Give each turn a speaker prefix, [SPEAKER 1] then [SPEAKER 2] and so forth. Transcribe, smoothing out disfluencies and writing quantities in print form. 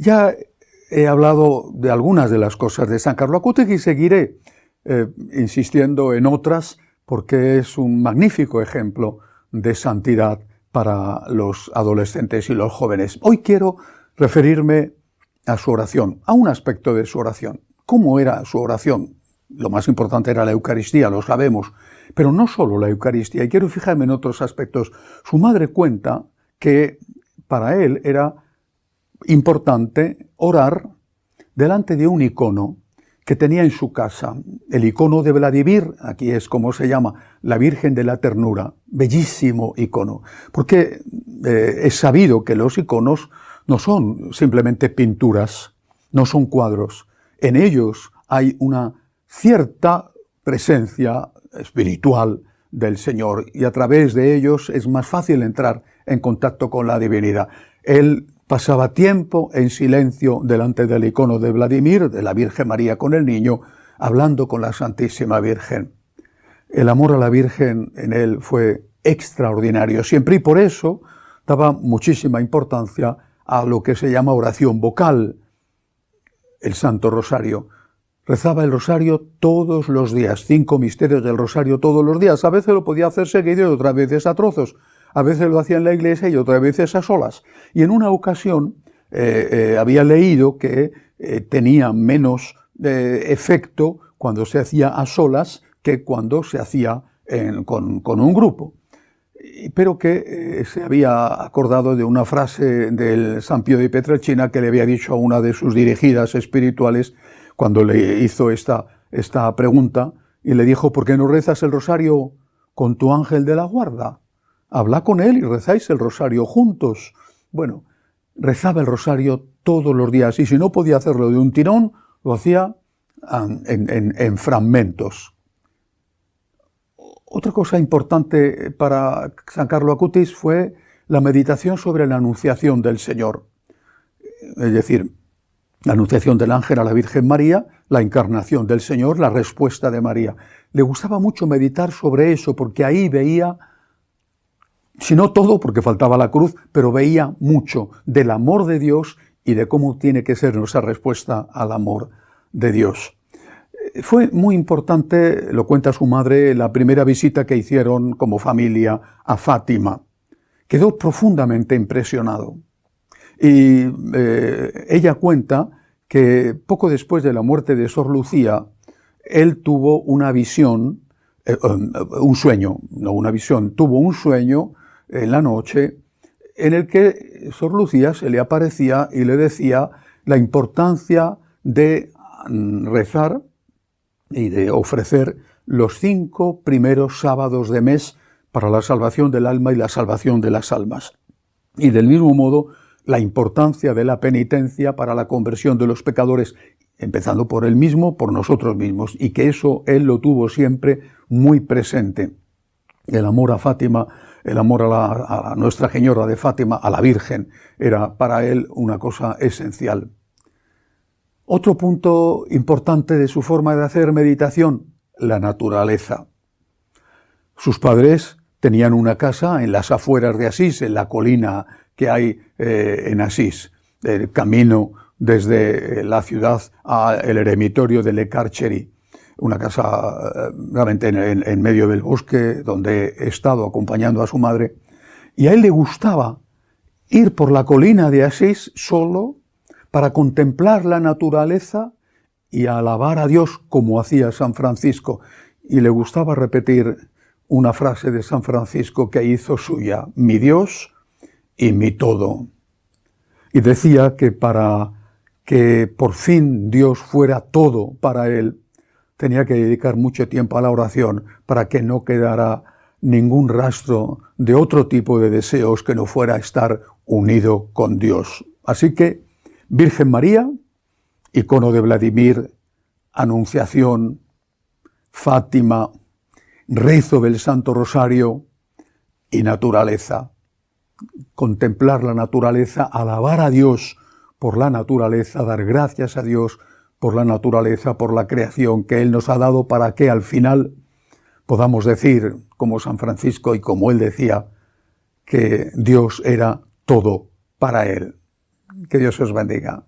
[SPEAKER 1] Ya he hablado de algunas de las cosas de San Carlo Acutis y seguiré insistiendo en otras porque es un magnífico ejemplo de santidad para los adolescentes y los jóvenes. Hoy quiero referirme a su oración, a un aspecto de su oración. ¿Cómo era su oración? Lo más importante era la Eucaristía, lo sabemos, pero no solo la Eucaristía, y quiero fijarme en otros aspectos. Su madre cuenta que para él era importante orar delante de un icono que tenía en su casa, el icono de Vladimir, aquí es como se llama, la Virgen de la Ternura, bellísimo icono, porque es sabido que los iconos no son simplemente pinturas, no son cuadros, en ellos hay una cierta presencia espiritual del Señor y a través de ellos es más fácil entrar en contacto con la divinidad. Él pasaba tiempo en silencio delante del icono de Vladimir, de la Virgen María con el niño, hablando con la Santísima Virgen. El amor a la Virgen en él fue extraordinario siempre y por eso daba muchísima importancia a lo que se llama oración vocal, el Santo Rosario. Rezaba el rosario todos los días, 5 misterios del rosario todos los días. A veces lo podía hacer seguido y otras veces a trozos. A veces lo hacía en la iglesia y otras veces a solas. Y en una ocasión había leído que tenía menos efecto cuando se hacía a solas que cuando se hacía con un grupo. Pero que se había acordado de una frase del San Pío de Pietrelcina que le había dicho a una de sus dirigidas espirituales cuando le hizo esta pregunta y le dijo: ¿por qué no rezas el rosario con tu ángel de la guarda? Habla con él y rezáis el rosario juntos. Bueno, rezaba el rosario todos los días y si no podía hacerlo de un tirón, lo hacía en fragmentos. Otra cosa importante para San Carlo Acutis fue la meditación sobre la anunciación del Señor. Es decir, la anunciación del ángel a la Virgen María, la encarnación del Señor, la respuesta de María. Le gustaba mucho meditar sobre eso porque ahí veía, si no todo, porque faltaba la cruz, pero veía mucho del amor de Dios y de cómo tiene que ser nuestra respuesta al amor de Dios. Fue muy importante, lo cuenta su madre, la primera visita que hicieron como familia a Fátima. Quedó profundamente impresionado. Y ella cuenta que poco después de la muerte de Sor Lucía, él tuvo una visión, un sueño, no una visión, tuvo un sueño en la noche en el que Sor Lucía se le aparecía y le decía la importancia de rezar y de ofrecer los 5 primeros sábados de mes para la salvación del alma y la salvación de las almas. Y del mismo modo, la importancia de la penitencia para la conversión de los pecadores, empezando por él mismo, por nosotros mismos, y que eso él lo tuvo siempre muy presente. El amor a Fátima, el amor a Nuestra Señora de Fátima, a la Virgen, era para él una cosa esencial. Otro punto importante de su forma de hacer meditación, la naturaleza. Sus padres tenían una casa en las afueras de Asís, en la colina que hay en Asís, el camino desde la ciudad al eremitorio de Le Carceri, una casa realmente en medio del bosque donde he estado acompañando a su madre. Y a él le gustaba ir por la colina de Asís solo para contemplar la naturaleza y alabar a Dios como hacía San Francisco. Y le gustaba repetir una frase de San Francisco que hizo suya: mi Dios y mi todo. Y decía que para que por fin Dios fuera todo para él, tenía que dedicar mucho tiempo a la oración para que no quedara ningún rastro de otro tipo de deseos que no fuera estar unido con Dios. Así que Virgen María, icono de Vladimir, Anunciación, Fátima, rezo del Santo Rosario y naturaleza. Contemplar la naturaleza, alabar a Dios por la naturaleza, dar gracias a Dios por la naturaleza, por la creación que Él nos ha dado para que al final podamos decir, como San Francisco y como él decía, que Dios era todo para él. Que Dios os bendiga.